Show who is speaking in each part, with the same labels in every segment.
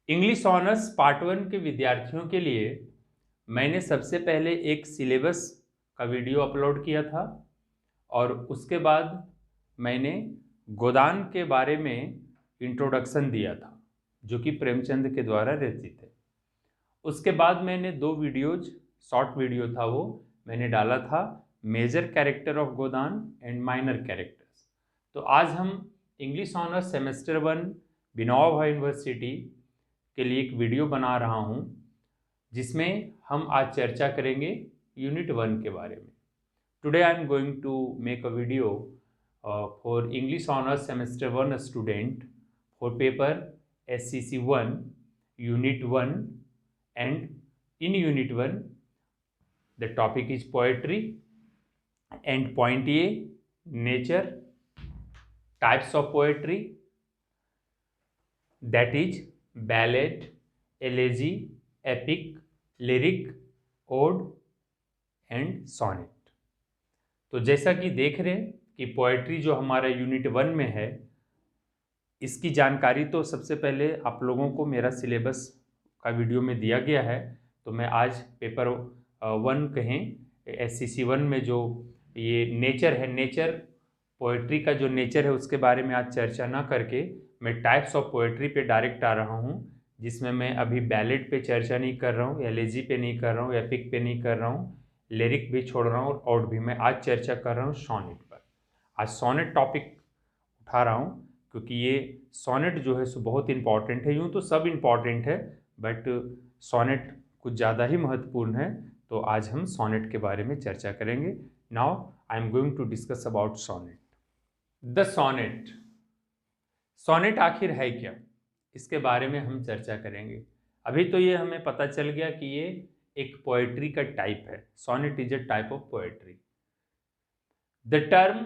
Speaker 1: English honours part 1 के विद्यार्थियों के लिए मैंने सबसे पहले एक सिलेबस का वीडियो अपलोड किया था और उसके बाद मैंने गोदान के बारे में इंट्रोडक्शन दिया था जो कि प्रेमचंद के द्वारा रचित है। उसके बाद मैंने 2 वीडियोज, शॉर्ट वीडियो था वो, मैंने डाला था major character of Godan and minor characters. तो आज हम English honours semester 1 Vinoba Bhave university के लिए एक वीडियो बना रहा हूँ जिसमें हम आज चर्चा करेंगे यूनिट 1 के बारे में। Today I am going to make a video for English honours semester 1 student for paper SCC 1 unit 1 and in unit 1 the topic is poetry and point A, nature, types of poetry, that is ballad, elegy, epic, lyric, ode and sonnet। तो जैसा कि देख रहे हैं कि poetry जो हमारा unit 1 में है, इसकी जानकारी तो सबसे पहले आप लोगों को मेरा सिलेबस का वीडियो में दिया गया है। तो मैं आज पेपर 1 कहें SCC 1 में जो ये नेचर है, नेचर पोएट्री का जो नेचर है उसके बारे में आज चर्चा ना करके मैं टाइप्स ऑफ पोएट्री पे डायरेक्ट आ रहा हूँ, जिसमें मैं अभी बैलेड पे चर्चा नहीं कर रहा हूँ, एलेजी पे नहीं कर रहा हूँ, एपिक पे नहीं कर रहा हूँ, लिरिक भी छोड़ रहा हूँ और भी। मैं आज चर्चा कर रहा हूँ सोनेट पर। आज सोनेट टॉपिक उठा रहा हूँ क्योंकि ये सोनेट जो है सो बहुत इंपॉर्टेंट है। यूँ तो सब इम्पॉर्टेंट है बट सोनेट कुछ ज़्यादा ही महत्वपूर्ण है। तो आज हम सोनेट के बारे में चर्चा करेंगे। Now I am going to discuss about sonnet. The sonnet, sonnet आखिर है क्या, इसके बारे में हम चर्चा करेंगे। अभी तो ये हमें पता चल गया कि ये एक पोएट्री का टाइप है। Sonnet is a type of poetry. The term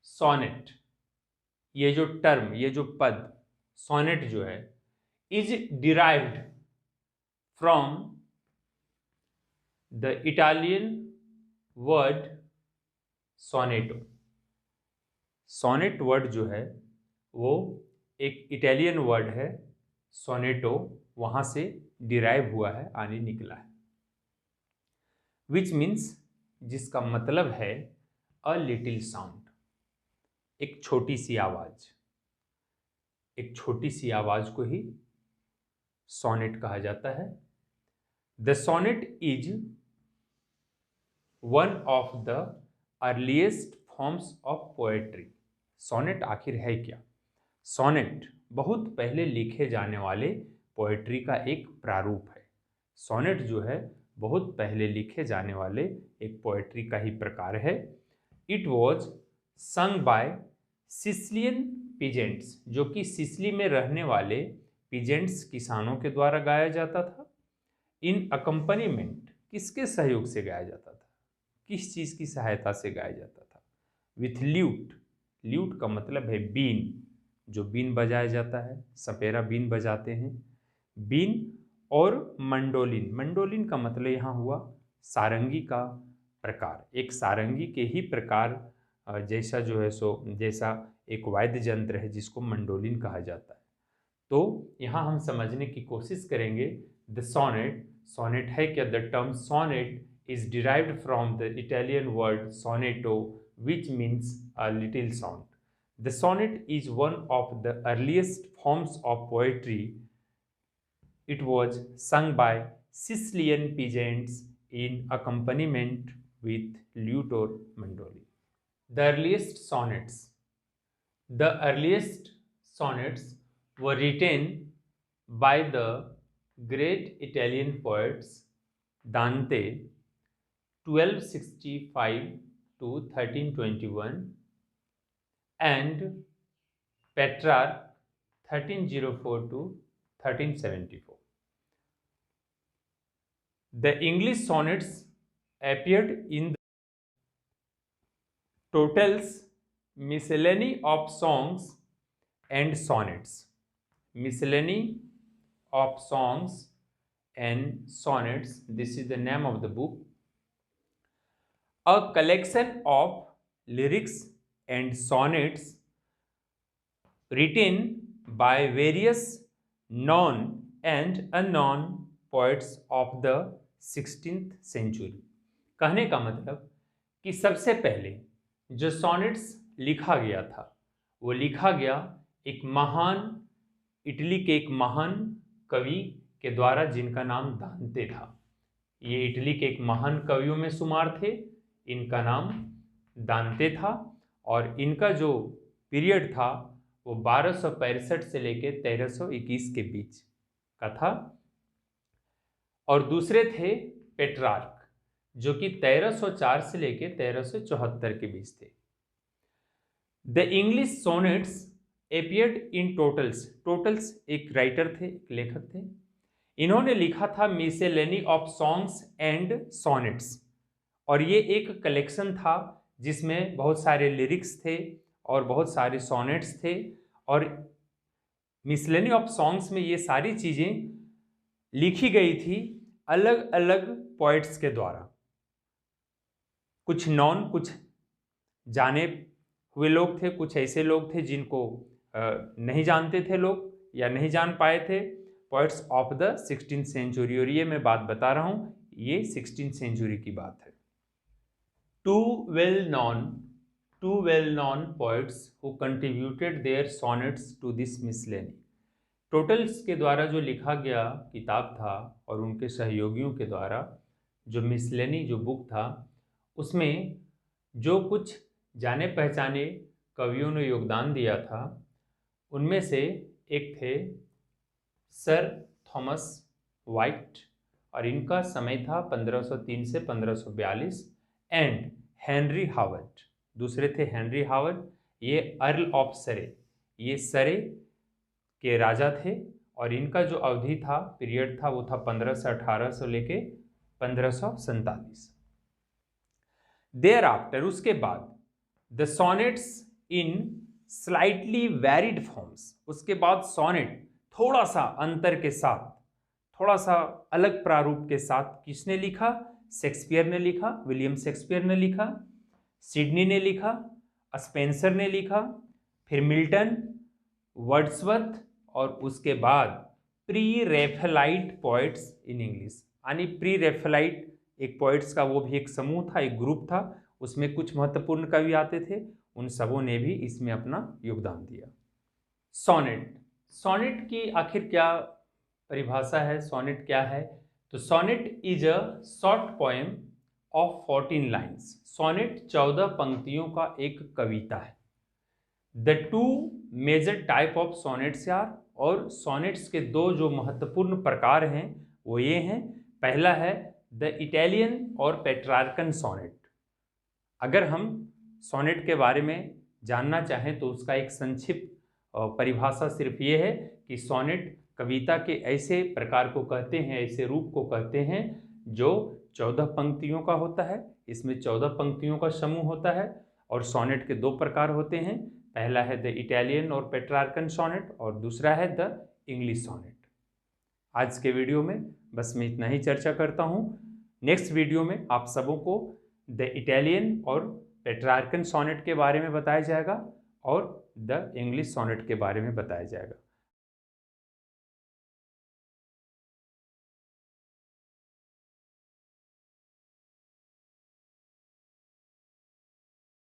Speaker 1: sonnet, ये जो टर्म, ये जो पद सोनेट जो है, is derived from the Italian word sonetto. Sonnet word जो है वो एक इटालियन वर्ड है सोनेटो, वहां से डिराइव हुआ है, आने निकला है। विच मीन्स, जिसका मतलब है अ लिटिल साउंड, एक छोटी सी आवाज। एक छोटी सी आवाज को ही सोनेट कहा जाता है। The sonnet is one of the earliest forms of poetry. Sonnet आखिर है क्या? सोनेट बहुत पहले लिखे जाने वाले पोएट्री का एक प्रारूप है। सोनेट जो है बहुत पहले लिखे जाने वाले एक पोएट्री का ही प्रकार है। It was sung by Sicilian peasants, जो कि सिसिली में रहने वाले पीजेंट्स, किसानों के द्वारा गाया जाता था। इन अकम्पनीमेंट, किसके सहयोग से गाया जाता था, किस चीज़ की सहायता से गाया जाता था? With lewd. ल्यूट का मतलब है बीन, जो बीन बजाया जाता है, सपेरा बीन बजाते हैं, बीन। और मंडोलिन, मंडोलिन का मतलब यहाँ हुआ सारंगी का प्रकार, एक सारंगी के ही प्रकार जैसा जो है सो, जैसा एक वाद्य यंत्र है जिसको मंडोलिन कहा जाता है। तो यहाँ हम समझने की कोशिश करेंगे द सोनेट। सोनेट है क्या? The term sonnet is derived from the Italian word sonetto which means a little sound. The sonnet is one of the earliest forms of poetry. It was sung by Sicilian peasants in accompaniment with lute or mandolin. The earliest sonnets. The earliest sonnets were written by the great Italian poets Dante, 1265 to 1321, and Petrarch, 1304 to 1374. The English sonnets appeared in the Tottel's Miscellany of Songs and Sonnets. Miscellany of Songs and Sonnets, this is the name of the book. A collection of lyrics and sonnets written by various known and unknown poets of the 16th century। कहने का मतलब कि सबसे पहले जो sonnets लिखा गया था वो लिखा गया एक महान इटली के एक महान कवि के द्वारा जिनका नाम दांते था। ये इटली के एक महान कवियों में शुमार थे, इनका नाम दांते था और इनका जो पीरियड था वो 1265 से लेकर 1321 के बीच का था। और दूसरे थे पेट्रार्क जो कि 1304 से लेकर 1374 के बीच थे। The English sonnets appeared in totals. Totals एक राइटर थे, एक लेखक थे। इन्होंने लिखा था मिसेलेनी ऑफ सॉन्ग्स एंड सोनेट्स, और ये एक कलेक्शन था जिसमें बहुत सारे लिरिक्स थे और बहुत सारे सोनेट्स थे। और मिसलेनी ऑफ सॉन्ग्स में ये सारी चीज़ें लिखी गई थी अलग अलग पोइट्स के द्वारा, कुछ नॉन, कुछ जाने हुए लोग थे, कुछ ऐसे लोग थे जिनको नहीं जानते थे लोग या नहीं जान पाए थे, poets of the 16th century. और ये मैं बात बता रहा हूँ, ये 16th सेंचुरी की बात है। Two well-known poets who contributed their sonnets to this miscellany। Totals के द्वारा जो लिखा गया किताब था और उनके सहयोगियों के द्वारा जो मिसलेनी जो बुक था, उसमें जो कुछ जाने पहचाने कवियों ने योगदान दिया था उनमें से एक थे सर थॉमस वाइट, और इनका समय था 1503 से 1542, एंड हेनरी हावर्ड। दूसरे थे हेनरी हावर्ड, ये अर्ल ऑफ सरे, ये सरे के राजा थे और इनका जो अवधि था, पीरियड था, वो था 1518 से लेके 1547। देयर आफ्टर, उसके बाद the sonnets in slightly varied forms, उसके बाद सोनेट थोड़ा सा अंतर के साथ, थोड़ा सा अलग प्रारूप के साथ किसने लिखा? शेक्सपियर ने लिखा, विलियम शेक्सपियर ने लिखा, सिडनी ने लिखा, स्पेंसर ने लिखा, फिर मिल्टन, वर्ड्सवर्थ, और उसके बाद pre Raphaelite poets in English. यानी प्री रेफेलाइट एक पोइट्स का वो भी एक समूह था, एक ग्रुप था, उसमें कुछ महत्वपूर्ण कवि आते थे, उन सबों ने भी इसमें अपना योगदान दिया। सोनेट, सोनेट की आखिर क्या परिभाषा है, सोनेट क्या है? तो sonnet is a short poem of 14 lines. Sonnet 14 पंक्तियों का एक कविता है। The two major type of sonnets are, और सोनेट्स के दो जो महत्वपूर्ण प्रकार हैं वो ये हैं। पहला है द इटालियन और पेट्रार्कन सोनेट। अगर हम सोनेट के बारे में जानना चाहें तो उसका एक संक्षिप्त परिभाषा सिर्फ ये है कि सोनेट कविता के ऐसे प्रकार को कहते हैं, ऐसे रूप को कहते हैं जो 14 पंक्तियों का होता है। इसमें 14 पंक्तियों का समूह होता है और सोनेट के दो प्रकार होते हैं। पहला है द इटालियन और पेट्रार्कन सोनेट और दूसरा है द इंग्लिश सोनेट। आज के वीडियो में बस मैं इतना ही चर्चा करता हूँ। नेक्स्ट वीडियो में आप सबों को द इटालियन और पेट्रार्कन सोनेट के बारे में बताया जाएगा और द इंग्लिश सोनेट के बारे में बताया जाएगा।